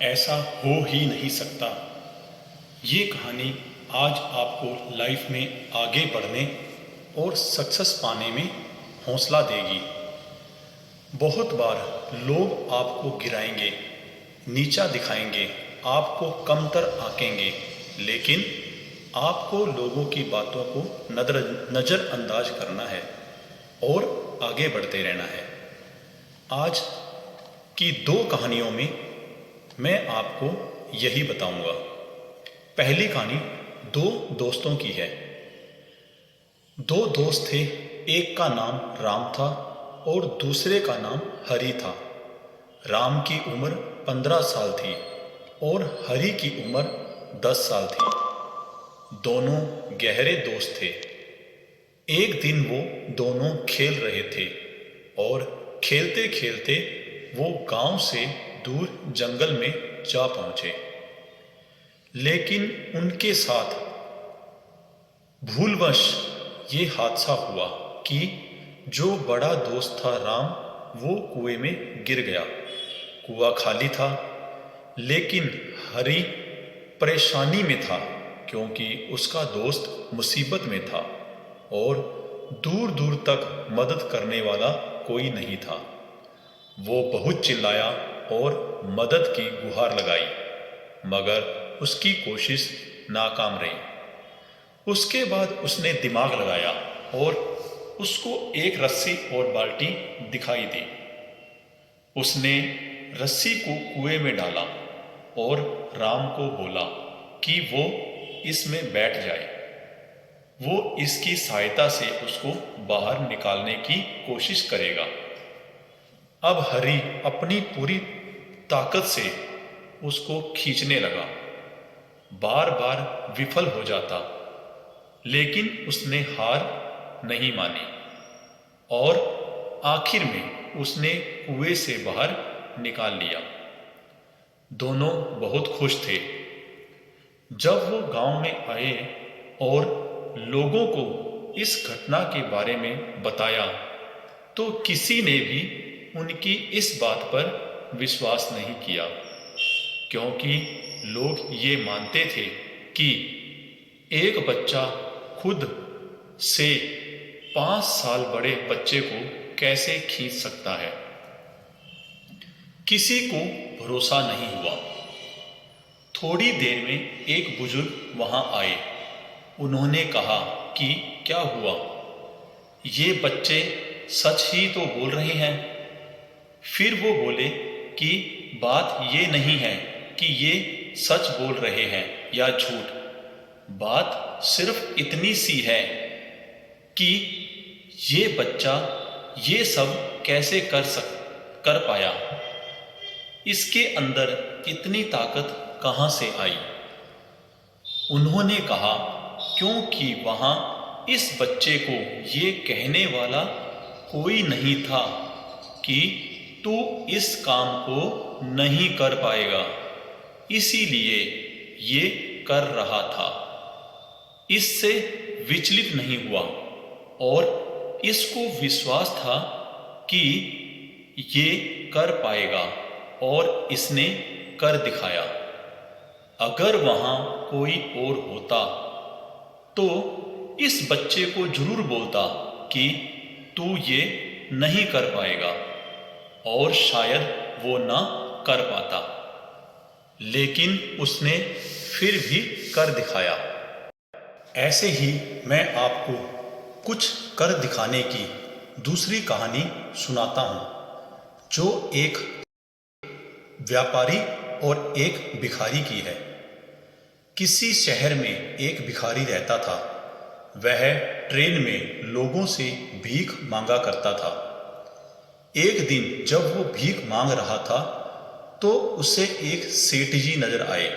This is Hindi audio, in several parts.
ऐसा हो ही नहीं सकता। ये कहानी आज आपको लाइफ में आगे बढ़ने और सक्सेस पाने में हौसला देगी। बहुत बार लोग आपको गिराएंगे, नीचा दिखाएंगे, आपको कमतर आंकेंगे, लेकिन आपको लोगों की बातों को नज़रअंदाज करना है और आगे बढ़ते रहना है। आज की दो कहानियों में मैं आपको यही बताऊंगा। पहली कहानी दो दोस्तों की है। दो दोस्त थे, एक का नाम राम था और दूसरे का नाम हरि था। राम की उम्र 15 साल थी और हरि की उम्र 10 साल थी। दोनों गहरे दोस्त थे। एक दिन वो दोनों खेल रहे थे और खेलते खेलते वो गांव से दूर जंगल में जा पहुंचे। लेकिन उनके साथ भूलवश ये हादसा हुआ कि जो बड़ा दोस्त था राम, वो कुएं में गिर गया। कुआं खाली था, लेकिन हरि परेशानी में था क्योंकि उसका दोस्त मुसीबत में था और दूर दूर तक मदद करने वाला कोई नहीं था। वो बहुत चिल्लाया और मदद की गुहार लगाई, मगर उसकी कोशिश नाकाम रही। उसके बाद उसने दिमाग लगाया और उसको एक रस्सी और बाल्टी दिखाई दी। उसने रस्सी को कुएं में डाला और राम को बोला कि वो इसमें बैठ जाए। वो इसकी सहायता से उसको बाहर निकालने की कोशिश करेगा। अब हरि अपनी पूरी ताकत से उसको खींचने लगा। बार बार विफल हो जाता, लेकिन उसने हार नहीं मानी और आखिर में उसने कुएं से बाहर निकाल लिया। दोनों बहुत खुश थे। जब वो गांव में आए और लोगों को इस घटना के बारे में बताया, तो किसी ने भी उनकी इस बात पर विश्वास नहीं किया, क्योंकि लोग ये मानते थे कि एक बच्चा खुद से 5 साल बड़े बच्चे को कैसे खींच सकता है। किसी को भरोसा नहीं हुआ। थोड़ी देर में एक बुजुर्ग वहां आए। उन्होंने कहा कि क्या हुआ? ये बच्चे सच ही तो बोल रहे हैं। फिर वो बोले कि बात ये नहीं है कि ये सच बोल रहे हैं या झूठ। बात सिर्फ इतनी सी है कि ये बच्चा ये सब कैसे कर पाया। इसके अंदर इतनी ताकत कहाँ से आई? उन्होंने कहा क्योंकि वहाँ इस बच्चे को ये कहने वाला कोई नहीं था कि तू इस काम को नहीं कर पाएगा, इसीलिए ये कर रहा था। इससे विचलित नहीं हुआ और इसको विश्वास था कि ये कर पाएगा और इसने कर दिखाया। अगर वहां कोई और होता तो इस बच्चे को जरूर बोलता कि तू ये नहीं कर पाएगा, और शायद वो ना कर पाता, लेकिन उसने फिर भी कर दिखाया। ऐसे ही मैं आपको कुछ कर दिखाने की दूसरी कहानी सुनाता हूँ, जो एक व्यापारी और एक भिखारी की है। किसी शहर में एक भिखारी रहता था। वह ट्रेन में लोगों से भीख मांगा करता था। एक दिन जब वो भीख मांग रहा था तो उसे एक सेठ जी नजर आए।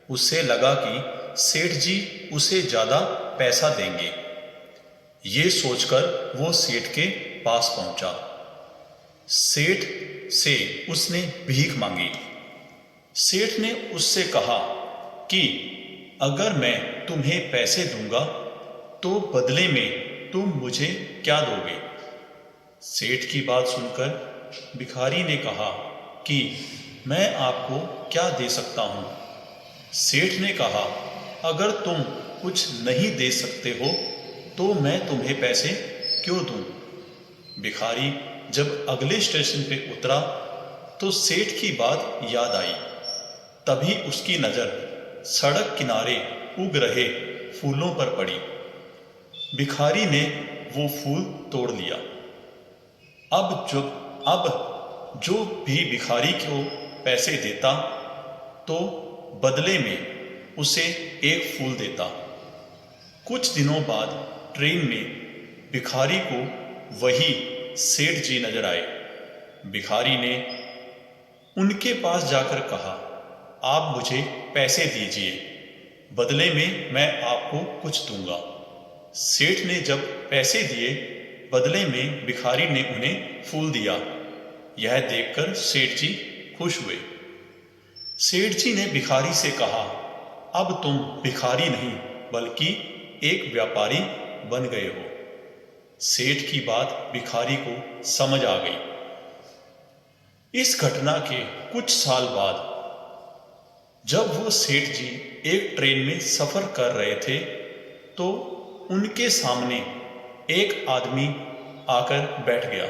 उसे लगा कि सेठ जी उसे ज्यादा पैसा देंगे। ये सोचकर वो सेठ के पास पहुंचा। सेठ से उसने भीख मांगी। सेठ ने उससे कहा कि अगर मैं तुम्हें पैसे दूंगा तो बदले में तुम मुझे क्या दोगे? सेठ की बात सुनकर भिखारी ने कहा कि मैं आपको क्या दे सकता हूँ? सेठ ने कहा, अगर तुम कुछ नहीं दे सकते हो तो मैं तुम्हें पैसे क्यों दूं? भिखारी जब अगले स्टेशन पे उतरा तो सेठ की बात याद आई। तभी उसकी नज़र सड़क किनारे उग रहे फूलों पर पड़ी। भिखारी ने वो फूल तोड़ लिया। अब जो भी भिखारी को पैसे देता तो बदले में उसे एक फूल देता। कुछ दिनों बाद ट्रेन में भिखारी को वही सेठ जी नजर आए। भिखारी ने उनके पास जाकर कहा, आप मुझे पैसे दीजिए, बदले में मैं आपको कुछ दूंगा। सेठ ने जब पैसे दिए, बदले में भिखारी ने उन्हें फूल दिया। यह देखकर सेठ जी खुश हुए। सेठ जी ने भिखारी से कहा, अब तुम भिखारी नहीं बल्कि एक व्यापारी बन गए हो। सेठ की बात भिखारी को समझ आ गई। इस घटना के कुछ साल बाद जब वो सेठ जी एक ट्रेन में सफर कर रहे थे तो उनके सामने एक आदमी आकर बैठ गया।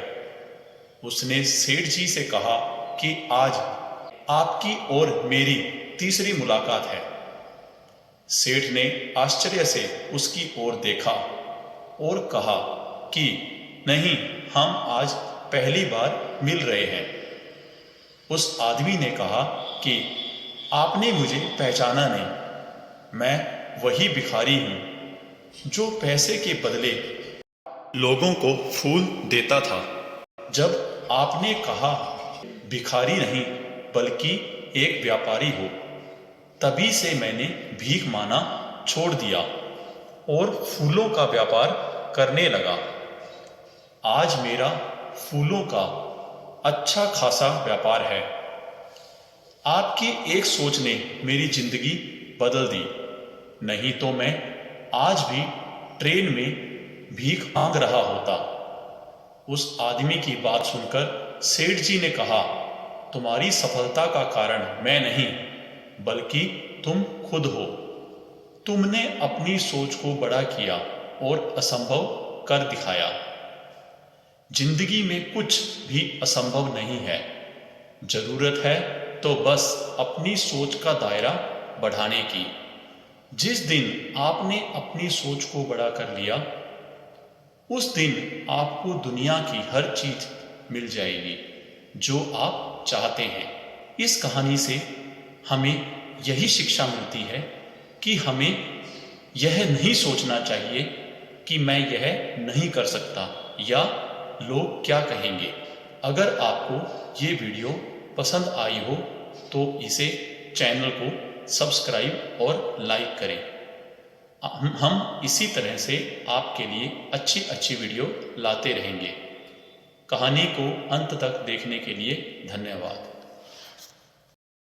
उसने सेठ जी से कहा कि आज आपकी और मेरी तीसरी मुलाकात है। सेठ ने आश्चर्य से उसकी ओर देखा और कहा कि नहीं, हम आज पहली बार मिल रहे हैं। उस आदमी ने कहा कि आपने मुझे पहचाना नहीं, मैं वही भिखारी हूं जो पैसे के बदले लोगों को फूल देता था। जब आपने कहा भिखारी नहीं बल्कि एक व्यापारी हो, तभी से मैंने भीख मांगना छोड़ दिया और फूलों का व्यापार करने लगा। आज मेरा फूलों का अच्छा खासा व्यापार है। आपकी एक सोच ने मेरी जिंदगी बदल दी, नहीं तो मैं आज भी ट्रेन में भीख मांग रहा होता। उस आदमी की बात सुनकर सेठ जी ने कहा, तुम्हारी सफलता का कारण मैं नहीं बल्कि तुम खुद हो। तुमने अपनी सोच को बड़ा किया और असंभव कर दिखाया। जिंदगी में कुछ भी असंभव नहीं है। जरूरत है तो बस अपनी सोच का दायरा बढ़ाने की। जिस दिन आपने अपनी सोच को बड़ा कर लिया, उस दिन आपको दुनिया की हर चीज मिल जाएगी जो आप चाहते हैं। इस कहानी से हमें यही शिक्षा मिलती है कि हमें यह नहीं सोचना चाहिए कि मैं यह नहीं कर सकता या लोग क्या कहेंगे। अगर आपको ये वीडियो पसंद आई हो तो इसे चैनल को सब्सक्राइब और लाइक करें। हम इसी तरह से आपके लिए अच्छी अच्छी वीडियो लाते रहेंगे। कहानी को अंत तक देखने के लिए धन्यवाद।